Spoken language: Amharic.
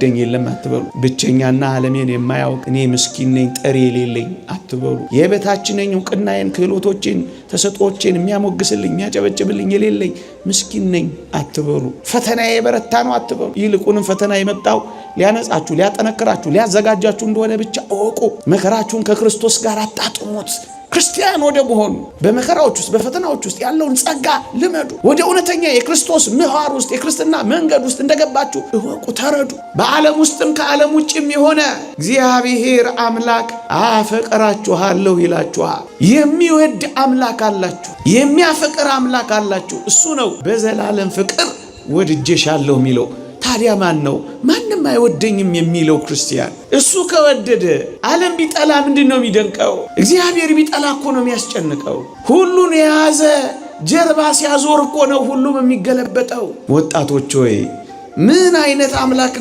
የሚወደኝ የለም አትበሉ። ብቸኛና ዓለሜን የማያውቅ እኔ ምስኪን ነኝ ጠሪ የሌለኝ አትበሉ። የበታች ነኝ ዕውቅናዬን ክህሎቶቼን ተሰጥኦቼን የሚያሞግስልኝ የሚያጨበጭብልኝ የሌለኝ ምስኪን ነኝ አትበሉ። ፈተናዬ የበረታ ነው አትበሉ። ይልቁንም ፈተና የመጣው ሊያነጻችሁ ሊያጠነክራችሁ ሊያዘጋጃችሁ እንደሆነ ብቻ እወቁ። መከራችሁን ከክርስቶስ ጋር አጣጥሙት። ክርስቲያን ወደ መሆኑ በመከራዎች ውስጥ በፈተናዎች ውስጥ ያለውን ጸጋ ልመዱ። ወደ እውነተኛ የክርስቶስ ምህዋር ውስጥ የክርስትና መንገድ ውስጥ እንደገባችሁ እወቁ፣ ተረዱ። በዓለም ውስጥም ከዓለም ውጭም የሆነ እግዚአብሔር አምላክ አፈቅራችኋለሁ ይላችኋል። የሚወድ አምላክ አላችሁ፣ የሚያፈቅር አምላክ አላችሁ። እሱ ነው በዘላለም ፍቅር ወድጄሻለሁ የሚለው። ታዲያ ማን ነው ማንም አይወደኝም የሚለው ክርስቲያን? እሱ ከወደደ ዓለም ቢጠላ ምንድነው የሚደንቀው? እግዚአብሔር ቢጠላ እኮ ነው የሚያስጨንቀው። ሁሉን የያዘ ጀርባ ሲያዞር እኮ ነው ሁሉም የሚገለበጠው። ወጣቶች ሆይ ምን አይነት አምላክ